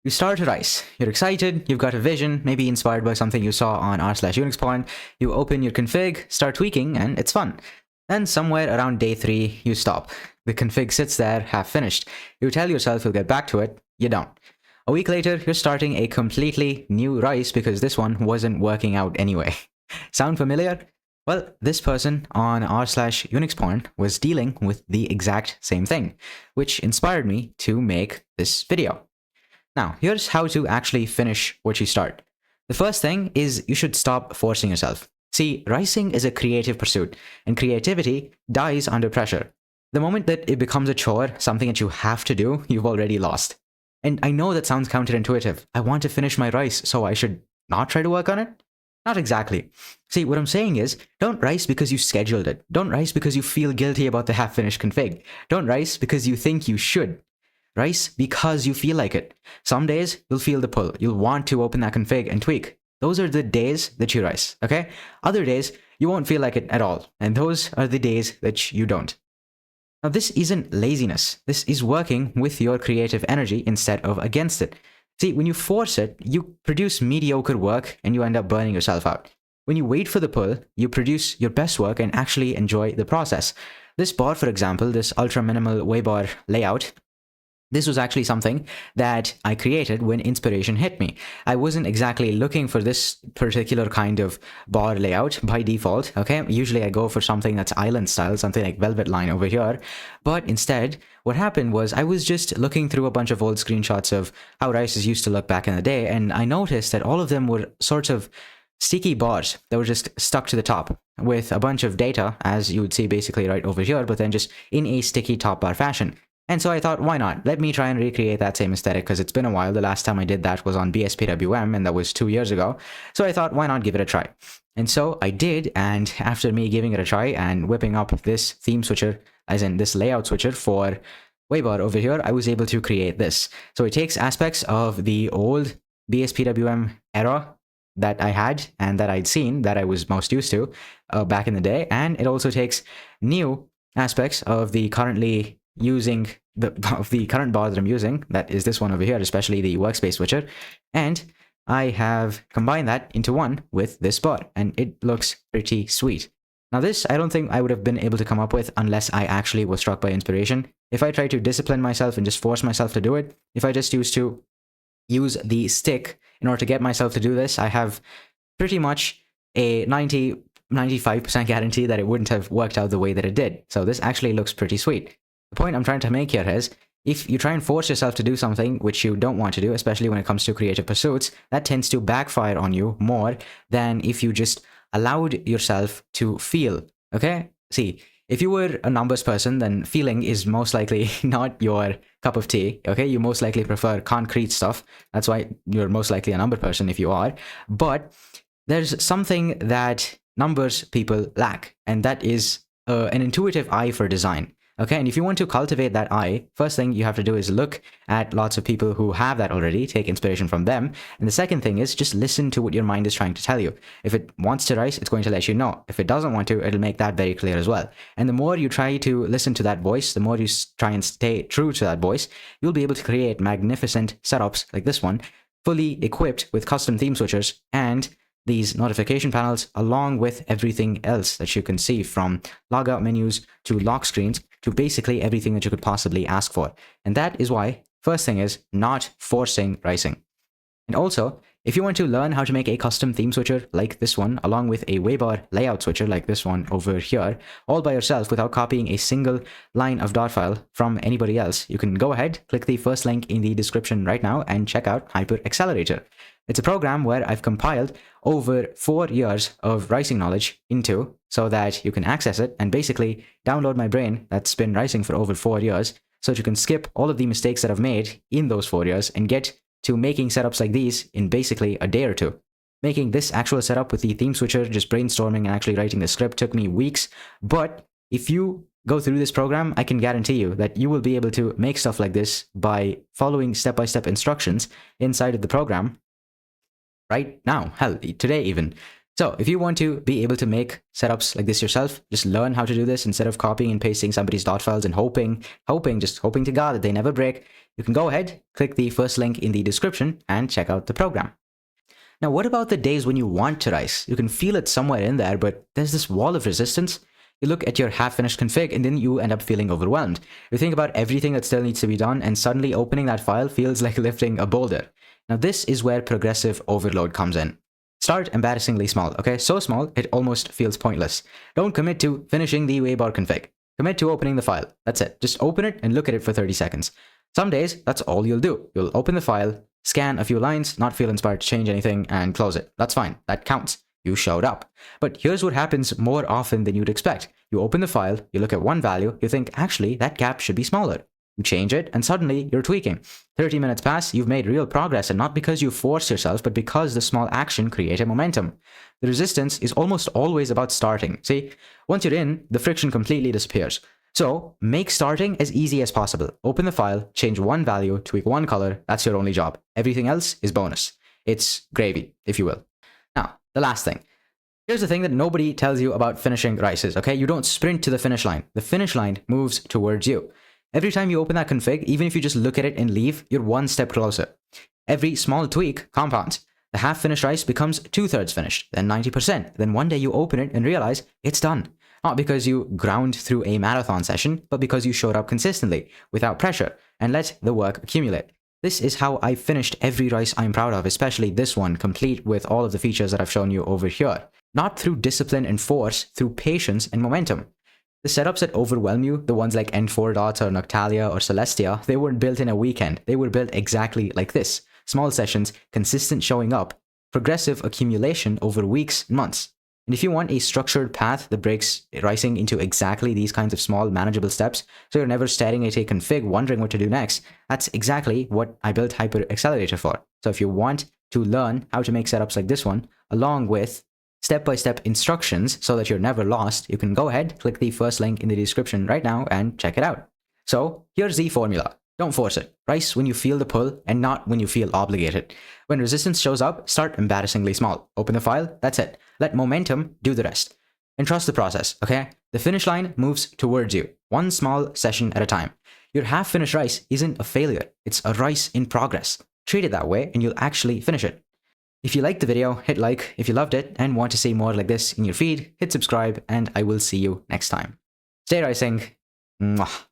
You start to rice. You're excited, you've got a vision, maybe inspired by something you saw on r/Unix porn. You open your config, start tweaking, and it's fun. Then somewhere around day 3, you stop. The config sits there, half finished. You tell yourself you'll get back to it, you don't. A week later, you're starting a completely new rice because this one wasn't working out anyway. Sound familiar? Well, this person on r/Unix porn was dealing with the exact same thing, which inspired me to make this video. Now, here's how to actually finish what you start. The first thing is you should stop forcing yourself. See, ricing is a creative pursuit, and creativity dies under pressure. The moment that it becomes a chore, something that you have to do, you've already lost. And I know that sounds counterintuitive. I want to finish my rice, so I should not try to work on it? Not exactly. See, what I'm saying is, don't rice because you scheduled it. Don't rice because you feel guilty about the half-finished config. Don't rice because you think you should. Rice because you feel like it. Some days, you'll feel the pull. You'll want to open that config and tweak. Those are the days that you rice, okay? Other days, you won't feel like it at all. And those are the days that you don't. Now, this isn't laziness. This is working with your creative energy instead of against it. See, when you force it, you produce mediocre work and you end up burning yourself out. When you wait for the pull, you produce your best work and actually enjoy the process. This bar, for example, this ultra minimal waybar layout, this was actually something that I created when inspiration hit me. I wasn't exactly looking for this particular kind of bar layout by default, okay? Usually I go for something that's island style, something like velvet line over here. But instead, what happened was I was just looking through a bunch of old screenshots of how rices used to look back in the day, and I noticed that all of them were sorts of sticky bars that were just stuck to the top with a bunch of data, as you would see basically right over here, but then just in a sticky top bar fashion. And so I thought, why not? Let me try and recreate that same aesthetic because it's been a while. The last time I did that was on BSPWM, and that was 2 years ago. So I thought, why not give it a try? And so I did, and after me giving it a try and whipping up this theme switcher, as in this layout switcher for Waybar over here, I was able to create this. So it takes aspects of the old BSPWM era that I had and that I'd seen, that I was most used to back in the day, and it also takes new aspects of the currently using the current bar that I'm using, that is this one over here, especially the workspace switcher, and I have combined that into one with this bar, and it looks pretty sweet. Now this, I don't think I would have been able to come up with unless I actually was struck by inspiration. If I try to discipline myself and just force myself to do it, if I just used to use the stick in order to get myself to do this, I have pretty much a 95% guarantee that it wouldn't have worked out the way that it did. So this actually looks pretty sweet. The point I'm trying to make here is, if you try and force yourself to do something which you don't want to do, especially when it comes to creative pursuits, that tends to backfire on you more than if you just allowed yourself to feel, okay? See, if you were a numbers person, then feeling is most likely not your cup of tea, okay? You most likely prefer concrete stuff. That's why you're most likely a number person if you are. But there's something that numbers people lack, and that is an intuitive eye for design. Okay, and if you want to cultivate that eye, first thing you have to do is look at lots of people who have that already, take inspiration from them. And the second thing is just listen to what your mind is trying to tell you. If it wants to rice, it's going to let you know. If it doesn't want to, it'll make that very clear as well. And the more you try to listen to that voice, the more you try and stay true to that voice, you'll be able to create magnificent setups like this one, fully equipped with custom theme switchers and these notification panels, along with everything else that you can see, from logout menus to lock screens to basically everything that you could possibly ask for. And that is why, first thing is not forcing ricing. And also, if you want to learn how to make a custom theme switcher like this one, along with a waybar layout switcher like this one over here, all by yourself without copying a single line of dot file from anybody else, you can go ahead, click the first link in the description right now and check out Hyper Accelerator. It's a program where I've compiled over 4 years of ricing knowledge into, so that you can access it and basically download my brain that's been ricing for over 4 years, so that you can skip all of the mistakes that I've made in those 4 years and get to making setups like these in basically a day or two. Making this actual setup with the theme switcher, just brainstorming and actually writing the script, took me weeks. But if you go through this program, I can guarantee you that you will be able to make stuff like this by following step-by-step instructions inside of the program right now, hell, today even. So if you want to be able to make setups like this yourself, just learn how to do this instead of copying and pasting somebody's dot files and hoping to God that they never break, you can go ahead, click the first link in the description and check out the program. Now, what about the days when you want to rise? You can feel it somewhere in there, but there's this wall of resistance. You look at your half-finished config and then you end up feeling overwhelmed. You think about everything that still needs to be done and suddenly opening that file feels like lifting a boulder. Now, this is where progressive overload comes in. Start embarrassingly small, okay? So small, it almost feels pointless. Don't commit to finishing the waybar config. Commit to opening the file. That's it. Just open it and look at it for 30 seconds. Some days, that's all you'll do. You'll open the file, scan a few lines, not feel inspired to change anything, and close it. That's fine. That counts. You showed up. But here's what happens more often than you'd expect. You open the file, you look at one value, you think, actually, that gap should be smaller. You change it, and suddenly you're tweaking. 30 minutes pass, you've made real progress, and not because you forced yourself, but because the small action created momentum. The resistance is almost always about starting. See, once you're in, the friction completely disappears. So, make starting as easy as possible. Open the file, change one value, tweak one color, that's your only job. Everything else is bonus. It's gravy, if you will. Now, the last thing. Here's the thing that nobody tells you about finishing rises, okay? You don't sprint to the finish line. The finish line moves towards you. Every time you open that config, even if you just look at it and leave, you're one step closer. Every small tweak compounds. The half-finished rice becomes 2/3 finished, then 90%. Then one day you open it and realize it's done. Not because you ground through a marathon session, but because you showed up consistently, without pressure, and let the work accumulate. This is how I finished every rice I'm proud of, especially this one, complete with all of the features that I've shown you over here. Not through discipline and force, through patience and momentum. The setups that overwhelm you, the ones like N4 Dots or Noctalia or Celestia, they weren't built in a weekend. They were built exactly like this. Small sessions, consistent showing up, progressive accumulation over weeks and months. And if you want a structured path that breaks rising into exactly these kinds of small, manageable steps, so you're never staring at a config wondering what to do next, that's exactly what I built Hyper Accelerator for. So if you want to learn how to make setups like this one, along with step-by-step instructions so that you're never lost, you can go ahead, click the first link in the description right now and check it out. So here's the formula. Don't force it. Rice when you feel the pull and not when you feel obligated. When resistance shows up, start embarrassingly small. Open the file, that's it. Let momentum do the rest. And trust the process, okay? The finish line moves towards you, one small session at a time. Your half-finished rice isn't a failure. It's a rice in progress. Treat it that way and you'll actually finish it. If you liked the video, hit like. If you loved it and want to see more like this in your feed, hit subscribe, and I will see you next time. Stay rising. Mwah.